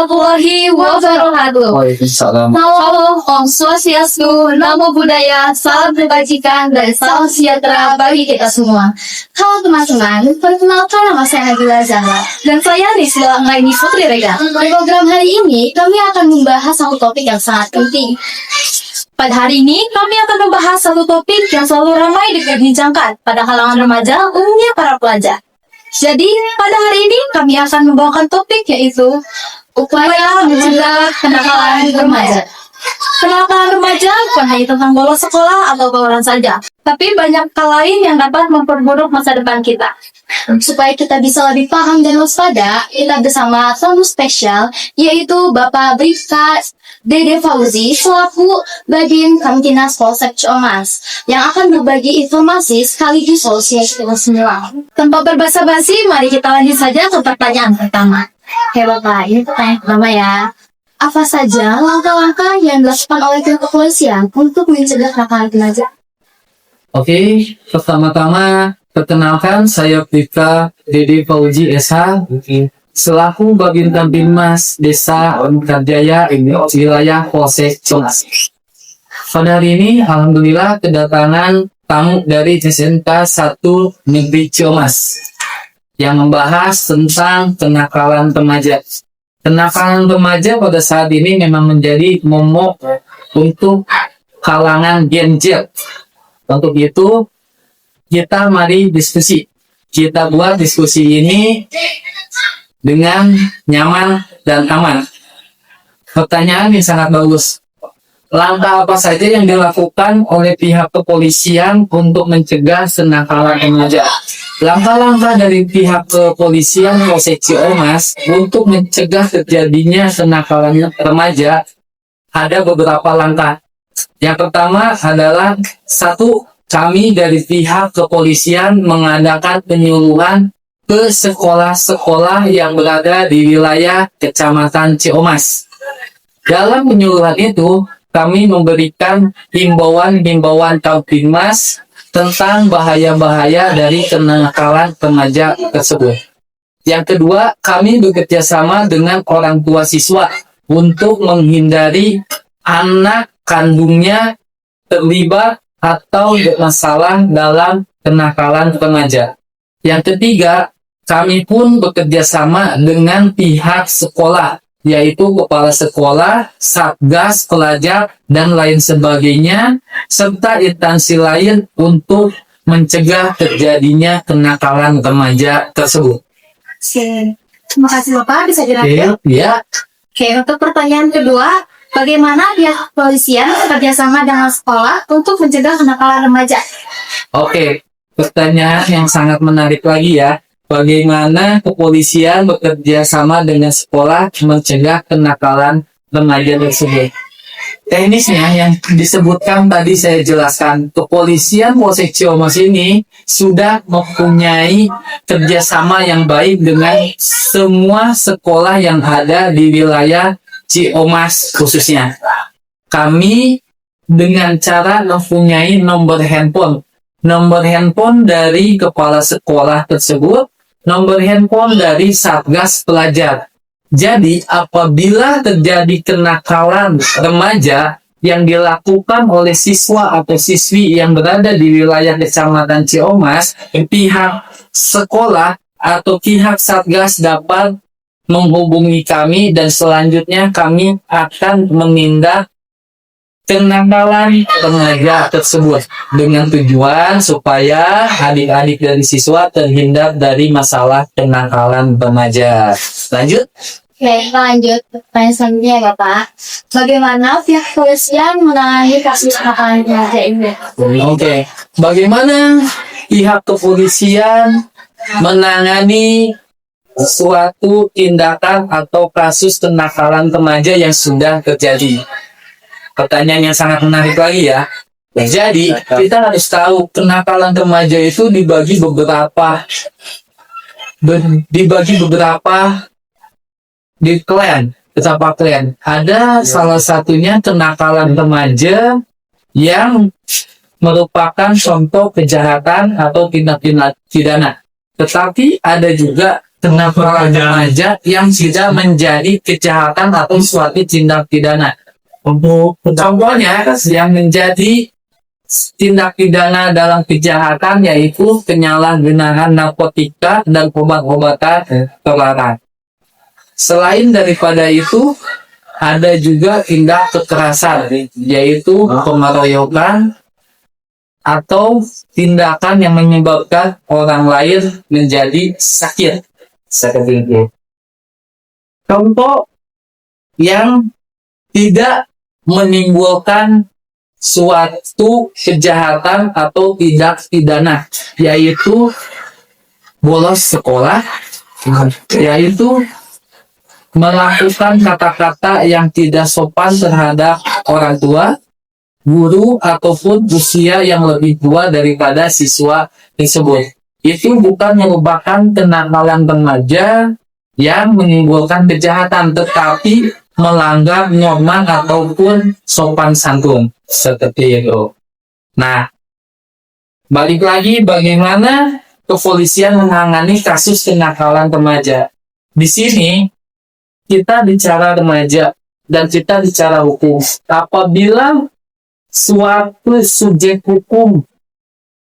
warahmatullahi wabarakatuh. Waalaikumsalam. Halo, Om Swastiastu, Namo Buddhaya, salam kebajikan dan salam sejahtera bagi kita semua. Halo teman-teman, perkenalkan nama saya Nabila Zahra dan saya Rizla Anggaini Putri Rega. Di program hari ini, kami akan membahas satu topik yang sangat penting. Pada hari ini, kami akan membahas satu topik yang selalu ramai diperbincangkan pada kalangan remaja, umumnya para pelajar. Jadi, pada hari ini kami akan membawakan topik yaitu upaya mencegah kenakalan remaja. Kenakalan remaja bukan hanya tentang bolos sekolah atau tawuran saja, tapi banyak hal lain yang dapat memperburuk masa depan kita. Supaya kita bisa lebih paham dan waspada, kita bersama tamu spesial, yaitu Bapak Bribka Dede Fauzi selaku Badin Kamtinas Polsek Ciamis yang akan berbagi informasi sekaligus solusi yang kita semua. Tanpa berbasa-basi, mari kita lanjut saja ke pertanyaan pertama. Oke Bapak, ini pertanyaan pertama ya. Apa saja langkah-langkah yang dilakukan oleh pihak kepolisian untuk mencegah kenakalan remaja? Oke, pertama-tama perkenalkan saya Bribka Dede Fauzi SH selaku Babin Kamtibmas Desa Karjaya wilayah Polsek Ciamis. Pada hari ini, alhamdulillah kedatangan tamu dari SMK 1 Negeri Ciamis yang membahas tentang kenakalan remaja. Kenakalan remaja pada saat ini memang menjadi momok untuk kalangan Gen Z. Untuk itu, kita mari diskusi. Kita buat diskusi ini dengan nyaman dan aman. Pertanyaan yang sangat bagus. Langkah apa saja yang dilakukan oleh pihak kepolisian untuk mencegah kenakalan remaja? Langkah-langkah dari pihak kepolisian Polsek Ciamis untuk mencegah terjadinya kenakalan remaja ada beberapa langkah. Yang pertama adalah satu, kami dari pihak kepolisian mengadakan penyuluhan ke sekolah-sekolah yang berada di wilayah Kecamatan Ciamis. Dalam penyuluhan itu, kami memberikan himbauan-himbauan Kamtibmas tentang bahaya-bahaya dari kenakalan remaja tersebut. Yang kedua, kami bekerjasama dengan orang tua siswa untuk menghindari anak kandungnya terlibat atau bermasalah dalam kenakalan remaja. Yang ketiga, kami pun bekerjasama dengan pihak sekolah, yaitu kepala sekolah, satgas, pelajar, dan lain sebagainya, serta instansi lain untuk mencegah terjadinya kenakalan remaja tersebut. Terima kasih Bapak, bisa jelaskan? Ya. Oke, untuk pertanyaan kedua, bagaimana pihak kepolisian bekerjasama dengan sekolah untuk mencegah kenakalan remaja? Oke, pertanyaan yang sangat menarik lagi ya. Bagaimana kepolisian bekerja sama dengan sekolah mencegah kenakalan remaja tersebut? Teknisnya yang disebutkan tadi saya jelaskan, kepolisian Polsek Ciamis ini sudah mempunyai kerjasama yang baik dengan semua sekolah yang ada di wilayah Ciamis khususnya. Kami dengan cara mempunyai nomor handphone dari kepala sekolah tersebut, nomor handphone dari satgas pelajar. Jadi apabila terjadi kenakalan remaja yang dilakukan oleh siswa atau siswi yang berada di wilayah Kecamatan Ciamis, pihak sekolah atau pihak satgas dapat menghubungi kami dan selanjutnya kami akan menindak kenakalan remaja tersebut dengan tujuan supaya adik-adik dari siswa terhindar dari masalah kenakalan remaja. Lanjut. Oke, kita lanjut pertanyaan selanjutnya ya Bapak. Bagaimana pihak kepolisian menangani kasus kenakalan remaja ini? Oke, bagaimana pihak kepolisian menangani suatu tindakan atau kasus kenakalan remaja yang sudah terjadi? Pertanyaan yang sangat menarik lagi ya. Jadi kita harus tahu kenakalan remaja itu dibagi beberapa di klan. Ada salah satunya kenakalan remaja yang merupakan contoh kejahatan atau tindak pidana. Tetapi ada juga kenakalan remaja yang tidak menjadi kejahatan atau suatu tindak pidana. Untuk contohnya yang menjadi tindak pidana dalam kejahatan yaitu penyalahgunaan narkotika dan obat-obatan terlarang. Selain daripada itu, ada juga tindak kekerasan, yaitu pengeroyokan atau tindakan yang menyebabkan orang lain menjadi sakit. Seperti itu. Contoh yang tidak menimbulkan suatu kejahatan atau tindak pidana, yaitu bolos sekolah, yaitu melakukan kata-kata yang tidak sopan terhadap orang tua, guru, ataupun usia yang lebih tua daripada siswa tersebut. Itu bukan merupakan kenakalan remaja yang menimbulkan kejahatan, tetapi melanggar norma ataupun sopan santun. Seperti itu. Nah, balik lagi bagaimana kepolisian menangani kasus kenakalan remaja. Di sini kita bicara remaja dan kita bicara hukum. Apabila suatu subjek hukum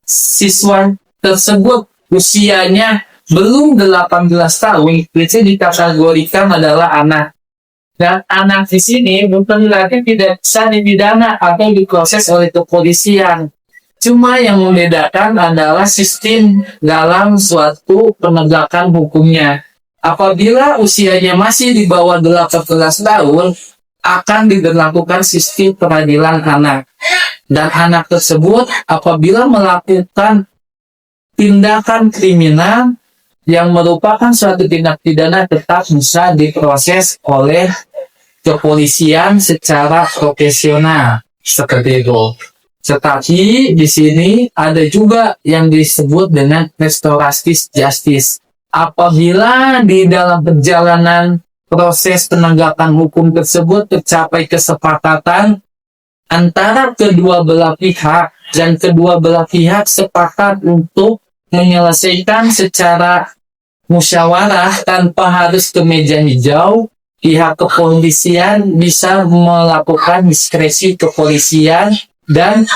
siswa tersebut usianya belum 18 tahun, itu dikategorikan adalah anak. Dan anak di sini bukan berarti tidak bisa dipidana atau diproses oleh kepolisian. Cuma yang membedakan adalah sistem dalam suatu penegakan hukumnya. Apabila usianya masih di bawah 18 tahun, akan diberlakukan sistem peradilan anak. Dan anak tersebut apabila melakukan tindakan kriminal yang merupakan suatu tindak pidana tetap bisa diproses oleh kepolisian secara profesional. Seperti itu. Tetapi di sini ada juga yang disebut dengan restoratif justice. Apabila di dalam perjalanan proses penegakan hukum tersebut tercapai kesepakatan antara kedua belah pihak dan kedua belah pihak sepakat untuk menyelesaikan secara musyawarah tanpa harus ke meja hijau, pihak kepolisian bisa melakukan diskresi kepolisian dan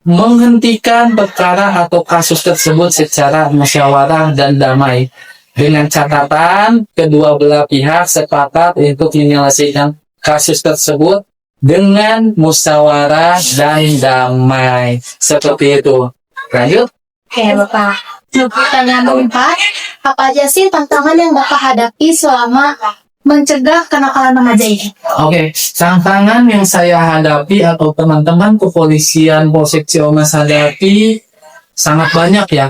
menghentikan perkara atau kasus tersebut secara musyawarah dan damai. Dengan catatan kedua belah pihak sepakat untuk menyelesaikan kasus tersebut dengan musyawarah dan damai. Seperti itu. Lanjut. Oke, Bapak. Pertanyaan keempat, apa aja sih tantangan yang Bapak hadapi selama mencegah kenakalan remaja ini? Oke, tantangan yang saya hadapi atau teman-teman kepolisian Polsek Ciamas hadapi sangat banyak ya.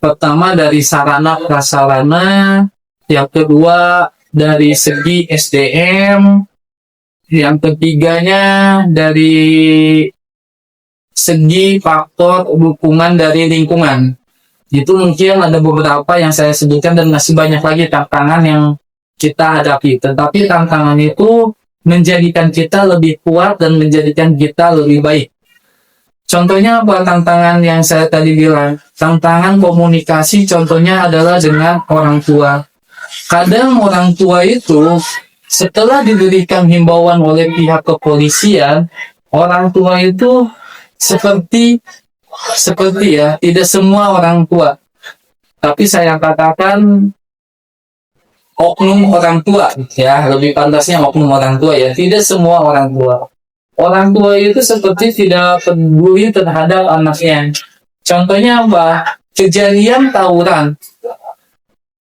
Pertama dari sarana prasarana, yang kedua dari segi SDM, yang ketiganya dari segi faktor dukungan dari lingkungan. Itu mungkin ada beberapa yang saya sebutkan dan masih banyak lagi tantangan yang kita hadapi. Tetapi tantangan itu menjadikan kita lebih kuat dan menjadikan kita lebih baik. Contohnya apa tantangan yang saya tadi bilang? Tantangan komunikasi contohnya adalah dengan orang tua. Kadang orang tua itu setelah diberikan himbauan oleh pihak kepolisian, orang tua itu seperti ya, tidak semua orang tua. Tapi saya katakan oknum orang tua, ya, lebih pantasnya oknum orang tua ya, tidak semua orang tua. Orang tua itu seperti tidak peduli terhadap anaknya. Contohnya apa? Kejadian tawuran.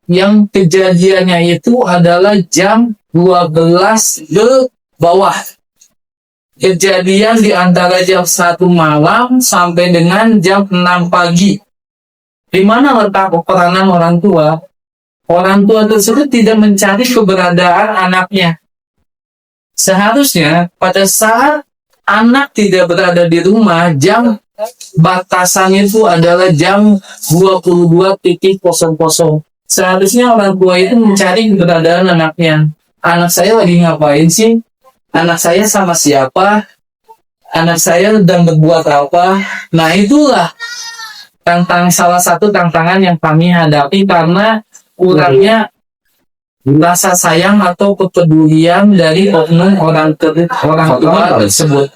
Yang kejadiannya itu adalah jam 12 ke bawah. Kejadian di antara jam 1 malam sampai dengan jam 6 pagi. Di mana letak peranan orang tua? Orang tua tersebut tidak mencari keberadaan anaknya. Seharusnya pada saat anak tidak berada di rumah, jam batasan itu adalah jam 22.00. Seharusnya orang tua itu mencari keberadaan anaknya. Anak saya lagi ngapain sih? Anak saya sama siapa? Anak saya sedang berbuat apa? Nah itulah salah satu tantangan yang kami hadapi karena kurangnya rasa sayang atau kepedulian dari oknum orang tua tersebut.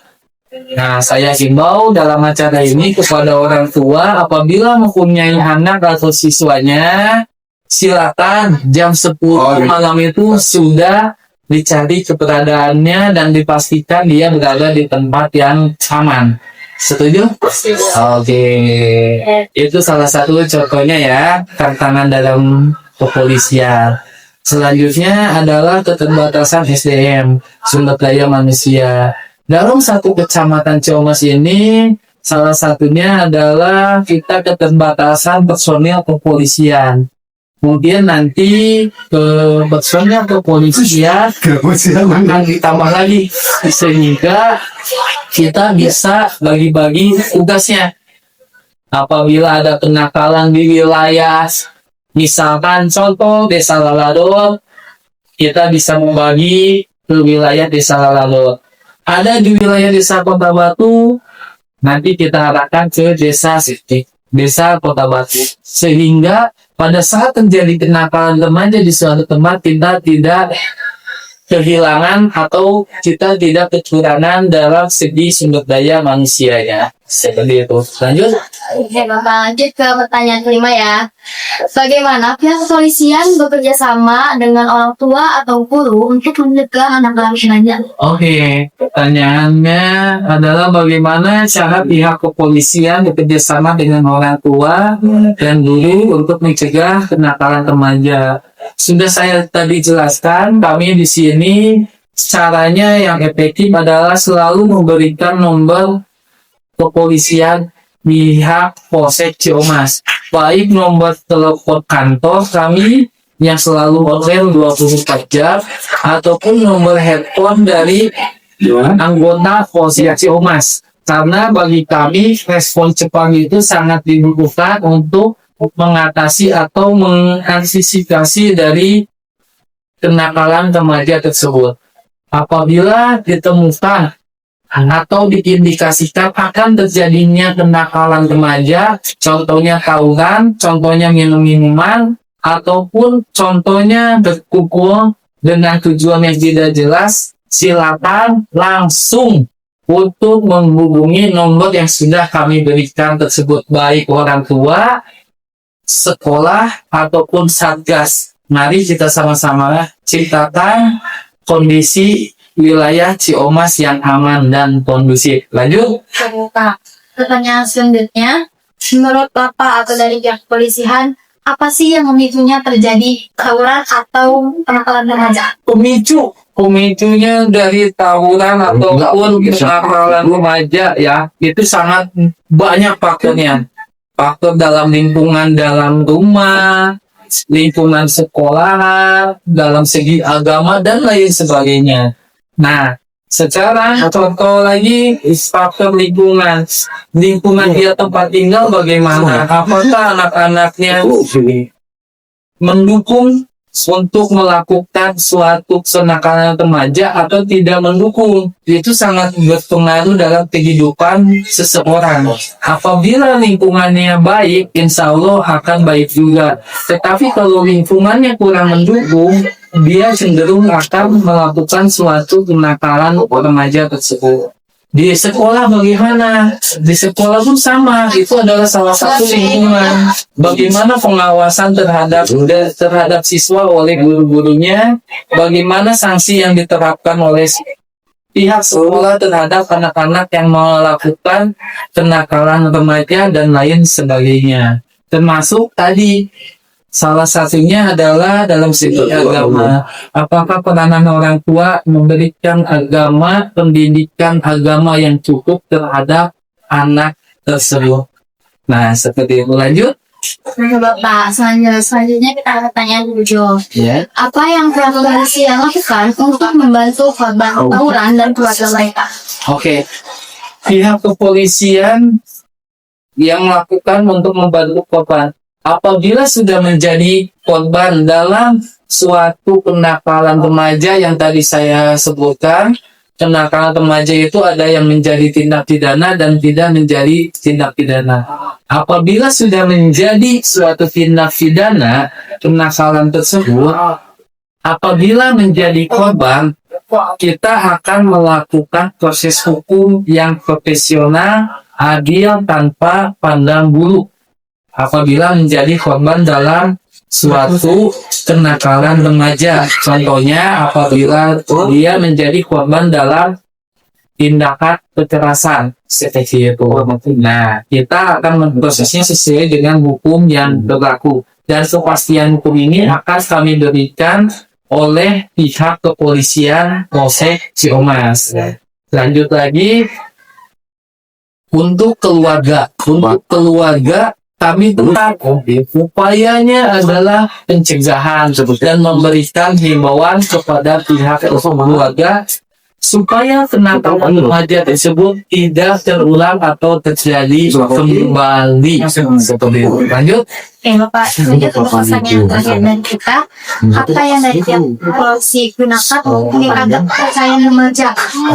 Nah, saya himbau dalam acara ini kepada orang tua apabila mempunyai anak atau siswanya, silakan jam 10 malam itu sudah dicari keberadaannya dan dipastikan dia berada di tempat yang aman. Setuju? Oke. Itu salah satu contohnya ya, tantangan dalam kepolisian. Selanjutnya adalah keterbatasan SDM, sumber daya manusia. Dalam satu kecamatan Ciamas ini, salah satunya adalah kita keterbatasan personil kepolisian. Kemudian nanti ke personil kepolisian akan ditambah lagi sehingga kita bisa bagi-bagi tugasnya. Apabila ada kenakalan di wilayah, misalkan contoh Desa Lalador, kita bisa membagi ke wilayah Desa Lalador. Ada di wilayah Desa Kota Batu, nanti kita arahkan ke Desa Sitik, Desa Kota Batu. Sehingga pada saat terjadi kenakalan remaja di suatu tempat, kita tidak kehilangan atau kita tidak kekurangan dalam segi sumber daya manusianya. Seperti itu. Lanjut. Oke, Bapak, lanjut ke pertanyaan kelima ya. Bagaimana pihak kepolisian bekerja sama dengan orang tua atau guru untuk mencegah anak dalam remaja? Oke, pertanyaannya adalah bagaimana cara pihak kepolisian bekerja sama dengan orang tua dan guru untuk mencegah kenakalan remaja. Sudah saya tadi jelaskan, kami di sini caranya yang efektif adalah selalu memberikan nomor kepolisian pihak Polsek Ciamas, baik nomor telepon kantor kami yang selalu online 24 jam ataupun nomor handphone dari anggota Polsek Ciamas. Karena bagi kami respon cepat itu sangat dibutuhkan untuk mengatasi atau mengantisipasi dari kenakalan remaja tersebut. Apabila ditemukan atau diindikasikan akan terjadinya kenakalan remaja, contohnya tawuran, contohnya minum-minuman, ataupun contohnya berkumpul dengan tujuan yang tidak jelas, silakan langsung untuk menghubungi nomor yang sudah kami berikan tersebut, baik orang tua, sekolah, ataupun satgas. Mari kita sama-sama ceritakan kondisi wilayah Ciamas yang aman dan kondusif. Lanjut. Bapak, pertanyaan selanjutnya, menurut Bapak atau dari pihak kepolisian, apa sih yang memicunya terjadi tawuran atau kenakalan remaja? Pemicunya dari tawuran ataupun kenakalan remaja ya, itu sangat banyak faktornya. Faktor dalam lingkungan dalam rumah, lingkungan sekolah, dalam segi agama, dan lain sebagainya. Nah, secara contoh lagi, faktor lingkungan. Lingkungan dia tempat tinggal bagaimana? Apakah anak-anaknya mendukung untuk melakukan suatu kenakalan remaja atau tidak mendukung? Itu sangat berpengaruh dalam kehidupan seseorang. Apabila lingkungannya baik, insya Allah akan baik juga. Tetapi kalau lingkungannya kurang mendukung, dia cenderung akan melakukan suatu kenakalan remaja tersebut. Di sekolah bagaimana? Di sekolah pun sama, itu adalah salah satu lingkungan. Bagaimana pengawasan terhadap siswa oleh guru-gurunya? Bagaimana sanksi yang diterapkan oleh pihak sekolah terhadap anak-anak yang melakukan kenakalan remaja dan lain sebagainya. Termasuk tadi salah satunya adalah dalam segi agama. Apakah peranan orang tua memberikan agama, pendidikan agama yang cukup terhadap anak tersebut? Nah, seperti itu. Lanjut. Oke, Bapak, selanjutnya kita akan pertanyaan 7. Ya. Apa yang pihak kepolisian lakukan untuk membantu korban tawuran dan keluarga mereka? Oke. Pihak kepolisian yang melakukan untuk membantu korban. Apabila sudah menjadi korban dalam suatu kenakalan remaja yang tadi saya sebutkan, kenakalan remaja itu ada yang menjadi tindak pidana dan tidak menjadi tindak pidana. Apabila sudah menjadi suatu tindak pidana, kenakalan tersebut, apabila menjadi korban, kita akan melakukan proses hukum yang profesional, adil, tanpa pandang bulu. Apabila menjadi korban dalam suatu kenakalan remaja. Contohnya apabila dia menjadi korban dalam tindakan kekerasan seperti itu. Nah, kita akan memprosesnya sesuai dengan hukum yang berlaku. Dan kepastian hukum ini akan kami berikan oleh pihak kepolisian Polsek Ciamas. Lanjut lagi, untuk keluarga. Untuk keluarga, kami tetap upayanya adalah pencegahan dan memberikan himbauan kepada pihak keluarga supaya kenakalan remaja tersebut tidak terulang atau terjadi kembali. Seperti itu. Lanjut. Oke Bapak, lanjut untuk pertanyaan terakhir dari kita. Apa yang dari tiap polisi gunakan untuk meningkatkan kepercayaan remaja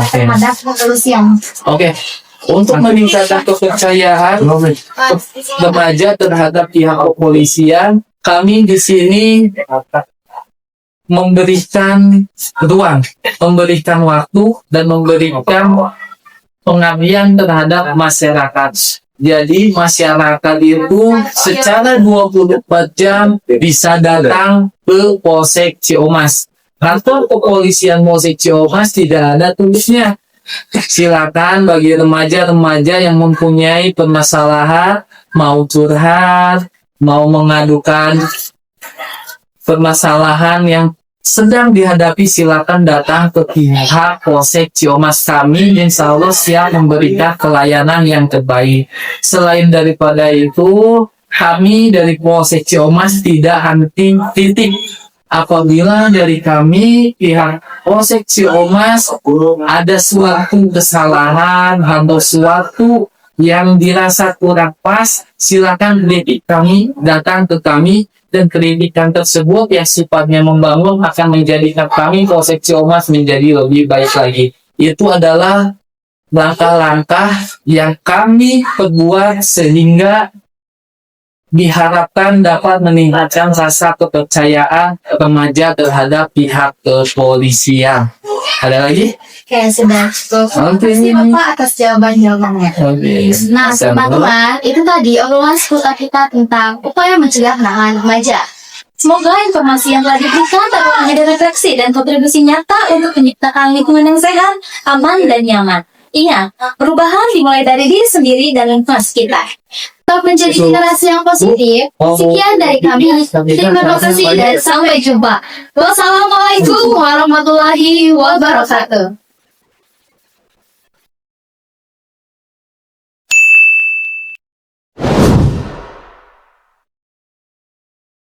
terhadap kepolisian? Oke. Untuk meningkatkan kepercayaan remaja terhadap pihak kepolisian, kami di sini memberikan ruang, memberikan waktu, dan memberikan pengabdian terhadap masyarakat. Jadi masyarakat itu secara 24 jam bisa datang ke Polsek Ciamas. Kantor kepolisian Polsek Ciamas tidak ada tulisnya. Silakan bagi remaja-remaja yang mempunyai permasalahan, mau curhat, mau mengadukan permasalahan yang sedang dihadapi, silakan datang ke pihak Polsek Ciamas. Kami insya Allah siap memberikan pelayanan yang terbaik. Selain daripada itu, kami dari Polsek Ciamas tidak henti titik. Apabila dari kami pihak Polsek Ciamas ada suatu kesalahan atau suatu yang dirasa kurang pas, silakan kritik kami, datang ke kami, dan kritikan tersebut yang sifatnya membangun akan menjadikan kami Polsek Ciamas menjadi lebih baik lagi. Itu adalah langkah-langkah yang kami perbuat sehingga diharapkan dapat meningkatkan rasa kepercayaan remaja terhadap pihak kepolisian. Ada lagi? Oke, sudah cukup. Terima kasih Bapak atas jawaban-jawabannya. Nah, teman-teman, itu tadi obrolan seputar kita tentang upaya mencegah kenakalan remaja. Semoga informasi yang telah diberikan dapat menjadi refleksi dan kontribusi nyata untuk menciptakan lingkungan yang sehat, aman, dan nyaman. Ingat, perubahan dimulai dari diri sendiri dan lingkungan sekitar. Tetap menjadi generasi yang positif. Sekian dari kami. Terima kasih dan sampai jumpa. Wassalamualaikum warahmatullahi wabarakatuh.